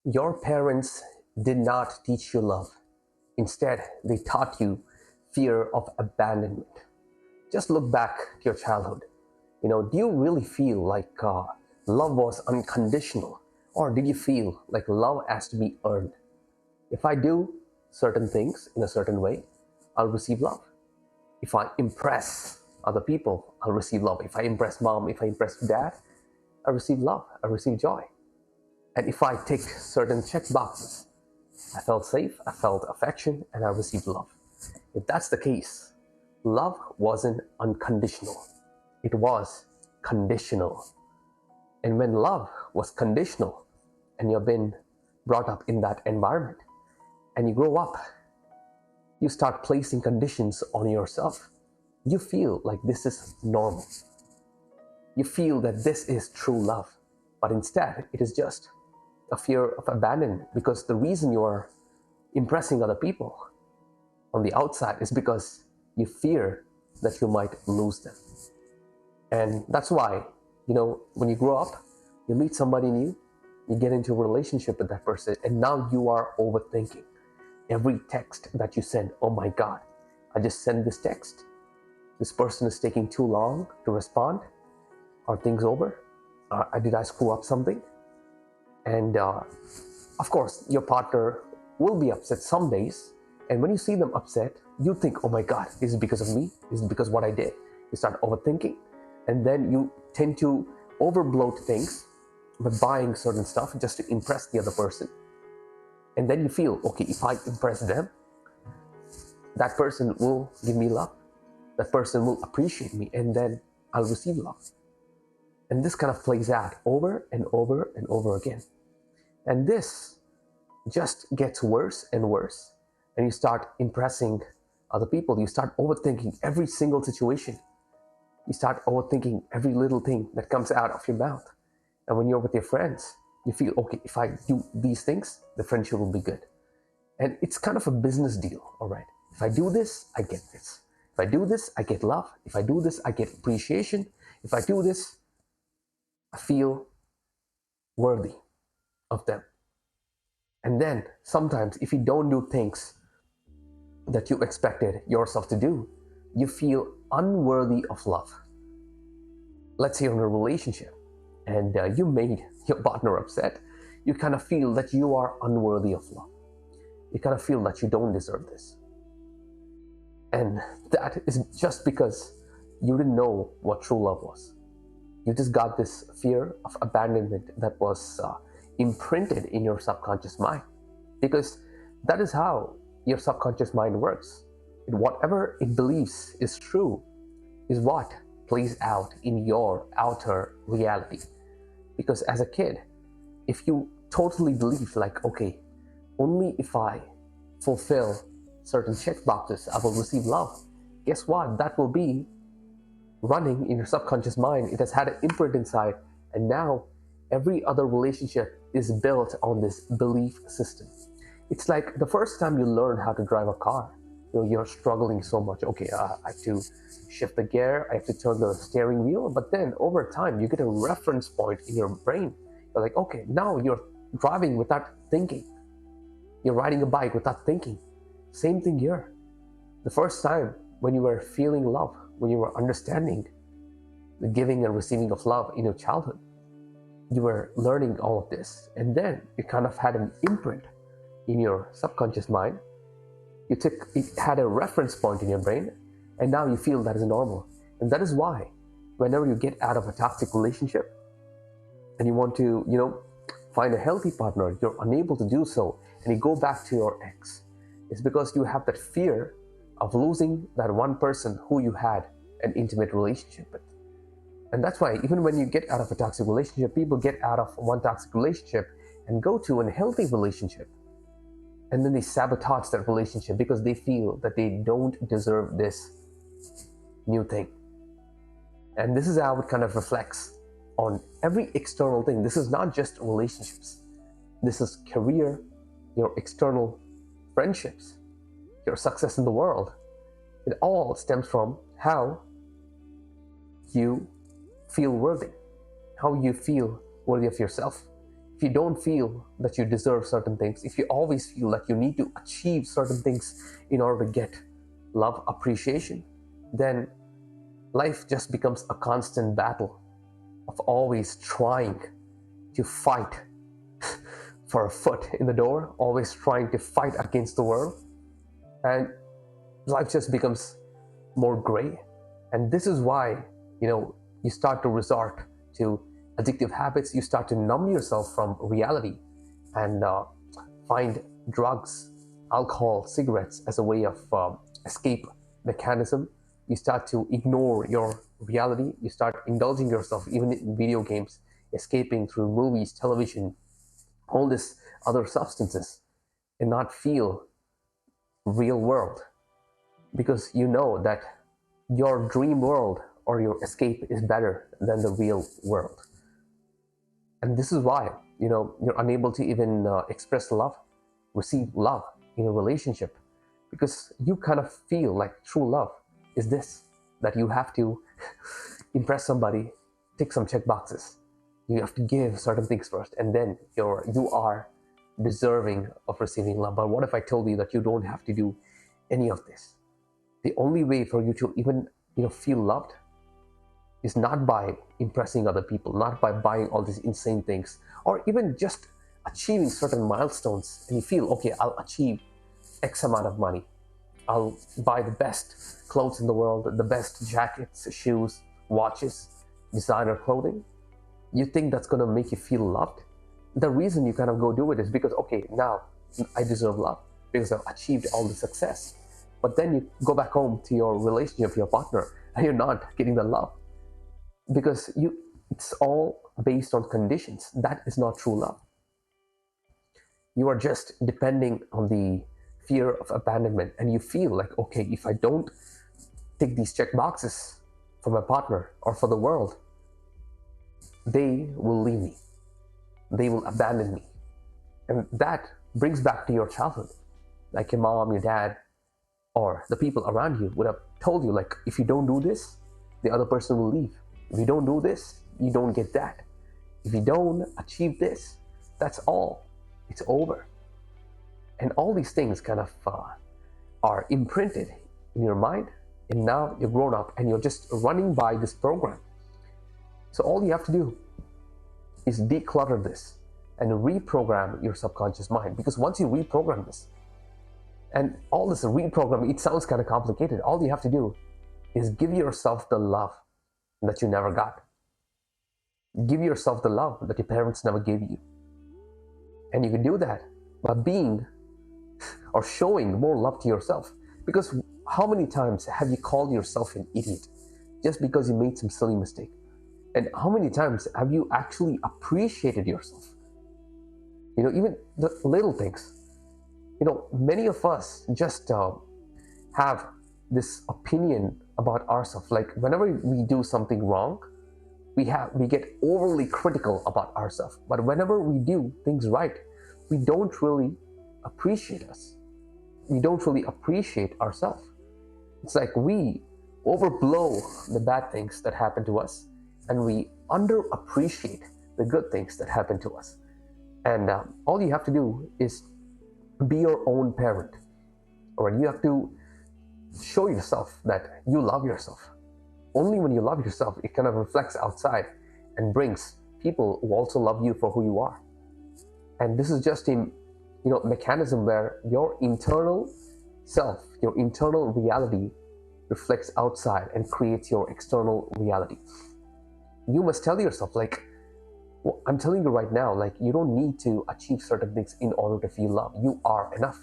Your parents did not teach you love. Instead, they taught you fear of abandonment. Just look back to your childhood. Do you really feel like love was unconditional? Or did you feel like love has to be earned? If I do certain things in a certain way, I'll receive love. If I impress other people, I'll receive love. If I impress mom, if I impress dad, I receive love, I receive joy. And if I tick certain check boxes, I felt safe, I felt affection, and I received love. If that's the case, love wasn't unconditional, it was conditional. And when love was conditional, and you've been brought up in that environment, and you grow up, you start placing conditions on yourself. You feel like this is normal. You feel that this is true love. But instead, it is just a fear of abandonment, because the reason you are impressing other people on the outside is because you fear that you might lose them. And that's why, when you grow up, you meet somebody new, you get into a relationship with that person, and now you are overthinking every text that you send. Oh my God, I just sent this text. This person is taking too long to respond. Are things over? Did I screw up something? And of course, your partner will be upset some days. And when you see them upset, you think, oh my God, is it because of me? Is it because of what I did? You start overthinking. And then you tend to overbloat things by buying certain stuff just to impress the other person. And then you feel, okay, if I impress them, that person will give me love. That person will appreciate me, and then I'll receive love. And this kind of plays out over and over and over again. And this just gets worse and worse. And you start impressing other people. You start overthinking every single situation. You start overthinking every little thing that comes out of your mouth. And when you're with your friends, you feel, okay, if I do these things, the friendship will be good. And it's kind of a business deal, all right? If I do this, I get this. If I do this, I get love. If I do this, I get appreciation. If I do this, I feel worthy of them. And then sometimes if you don't do things that you expected yourself to do, you feel unworthy of love. Let's say you're in a relationship and you made your partner upset. You kind of feel that you are unworthy of love. You kind of feel that you don't deserve this. And that is just because you didn't know what true love was. You just got this fear of abandonment that was imprinted in your subconscious mind, because that is how your subconscious mind works. Whatever it believes is true is what plays out in your outer reality. Because as a kid, if you totally believe like, okay, only if I fulfill certain check boxes, I will receive love, guess what? That will be running in your subconscious mind. It has had an imprint inside, and now every other relationship is built on this belief system. It's like the first time you learn how to drive a car, you're struggling so much. Okay, I have to shift the gear, I have to turn the steering wheel, but then over time you get a reference point in your brain. You're like, okay, now you're driving without thinking. You're riding a bike without thinking. Same thing here. The first time when you were feeling love, when you were understanding the giving and receiving of love in your childhood, you were learning all of this. And then it kind of had an imprint in your subconscious mind. It had a reference point in your brain, and now you feel that is normal. And that is why whenever you get out of a toxic relationship and you want to, find a healthy partner, you're unable to do so, and you go back to your ex. It's because you have that fear of losing that one person who you had an intimate relationship with. And that's why even when you get out of a toxic relationship, people get out of one toxic relationship and go to a healthy relationship. And then they sabotage that relationship because they feel that they don't deserve this new thing. And this is how it kind of reflects on every external thing. This is not just relationships. This is career, your external friendships, your success in the world. It all stems from how you feel worthy, how you feel worthy of yourself. if you don't feel that you deserve certain things, if you always feel that you need to achieve certain things in order to get love, appreciation, then life just becomes a constant battle of always trying to fight for a foot in the door, always trying to fight against the world, and life just becomes more gray. And this is why, you start to resort to addictive habits. You start to numb yourself from reality and find drugs, alcohol, cigarettes as a way of escape mechanism. You start to ignore your reality. You start indulging yourself even in video games, escaping through movies, television, all these other substances, and not feel real world, because you know that your dream world or your escape is better than the real world. And this is why you're unable to even express love, receive love in a relationship, because you kind of feel like true love is this, that you have to impress somebody, tick some check boxes, you have to give certain things first, and then you are deserving of receiving love. But what if I told you that you don't have to do any of this? The only way for you to even feel loved is not by impressing other people, not by buying all these insane things, or even just achieving certain milestones, and you feel, okay, I'll achieve X amount of money, I'll buy the best clothes in the world, the best jackets, shoes, watches, designer clothing. You think that's going to make you feel loved? The reason you kind of go do it is because, okay, now I deserve love because I've achieved all the success. But then you go back home to your relationship, your partner, and you're not getting the love, because it's all based on conditions. That is not true love. You are just depending on the fear of abandonment, and you feel like, okay, if I don't tick these check boxes for my partner or for the world, they will leave me, they will abandon me. And that brings back to your childhood, like your mom, your dad, or the people around you would have told you, like, if you don't do this, the other person will leave. If you don't do this, you don't get that. If you don't achieve this, that's all. It's over. And all these things kind of are imprinted in your mind, and now you're grown up and you're just running by this program. So all you have to do is declutter this and reprogram your subconscious mind, because once you reprogram this, and all this reprogramming, it sounds kind of complicated. All you have to do is give yourself the love that you never got. Give yourself the love that your parents never gave you. And you can do that by being or showing more love to yourself. Because how many times have you called yourself an idiot just because you made some silly mistake? And how many times have you actually appreciated yourself? Even the little things. Many of us just have this opinion about ourselves. Like whenever we do something wrong, we get overly critical about ourselves. But whenever we do things right, we don't really appreciate us. We don't really appreciate ourselves. It's like we overblow the bad things that happen to us, and we underappreciate the good things that happen to us. And all you have to do is be your own parent. Or you have to show yourself that you love yourself. Only when you love yourself, it kind of reflects outside and brings people who also love you for who you are. And this is just a mechanism where your internal self, your internal reality reflects outside and creates your external reality. You must tell yourself, like, well, I'm telling you right now, like, you don't need to achieve certain things in order to feel love. You are enough.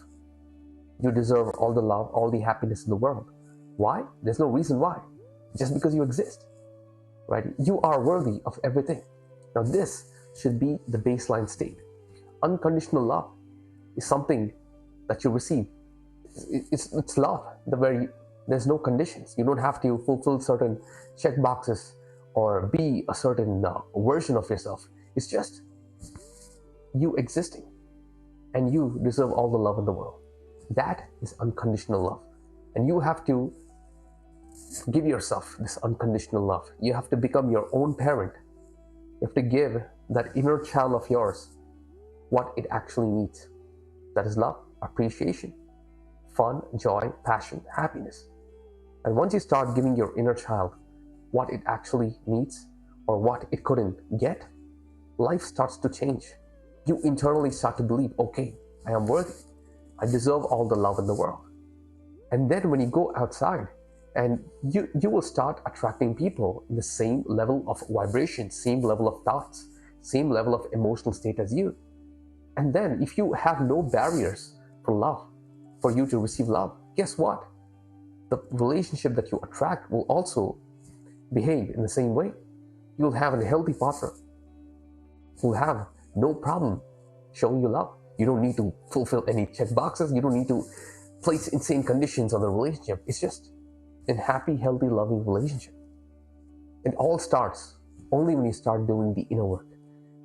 You deserve all the love, all the happiness in the world. Why? There's no reason why. Just because you exist, right? You are worthy of everything. Now this should be the baseline state. Unconditional love is something that you receive. It's love. There's no conditions. You don't have to fulfill certain check boxes or be a certain version of yourself. It's just you existing, and you deserve all the love in the world. That is unconditional love. And you have to give yourself this unconditional love. You have to become your own parent. You have to give that inner child of yours what it actually needs. That is love, appreciation, fun, joy, passion, happiness. And once you start giving your inner child what it actually needs or what it couldn't get, life starts to change. You internally start to believe, okay, I am worthy. I deserve all the love in the world. And then when you go outside, and you will start attracting people in the same level of vibration, same level of thoughts, same level of emotional state as you. And then if you have no barriers for love, for you to receive love, guess what? The relationship that you attract will also behave in the same way. You'll have a healthy partner who will have no problem showing you love. You don't need to fulfill any check boxes. You don't need to place insane conditions on the relationship. It's just a happy, healthy, loving relationship. It all starts only when you start doing the inner work,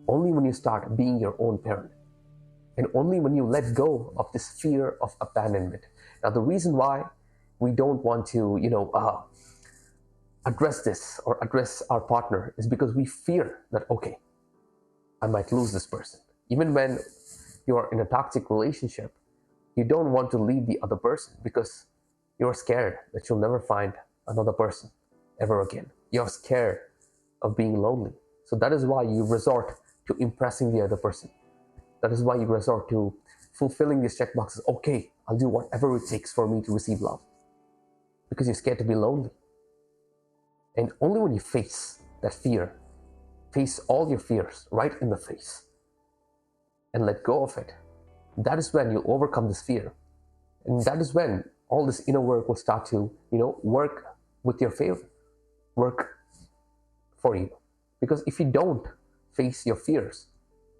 only when you start being your own parent, and only when you let go of this fear of abandonment. Now, the reason why we don't want to, address this or address our partner is because we fear that, okay, I might lose this person. Even when you're in a toxic relationship, you don't want to leave the other person because you're scared that you'll never find another person ever again. You're scared of being lonely. So that is why you resort to impressing the other person. That is why you resort to fulfilling these checkboxes. Okay, I'll do whatever it takes for me to receive love. Because you're scared to be lonely. And only when you face that fear, face all your fears right in the face, and let go of it, that is when you'll overcome this fear. And that is when all this inner work will start to, work with your favor, work for you. Because if you don't face your fears,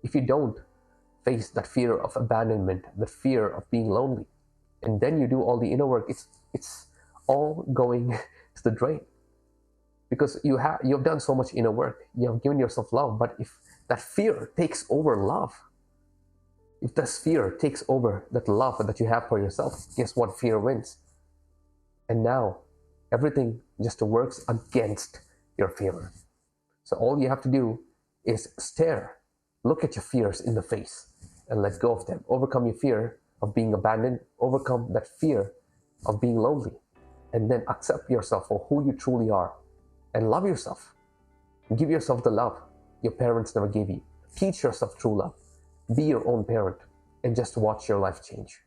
if you don't face that fear of abandonment, the fear of being lonely, and then you do all the inner work, it's all going to the drain. Because you have done so much inner work, you have given yourself love, but if that fear takes over love, if this fear takes over that love that you have for yourself, guess what? Fear wins. And now everything just works against your favor. So all you have to do is stare, look at your fears in the face, and let go of them. Overcome your fear of being abandoned, overcome that fear of being lonely, and then accept yourself for who you truly are, and love yourself. Give yourself the love your parents never gave you. Teach yourself true love. Be your own parent, and just watch your life change.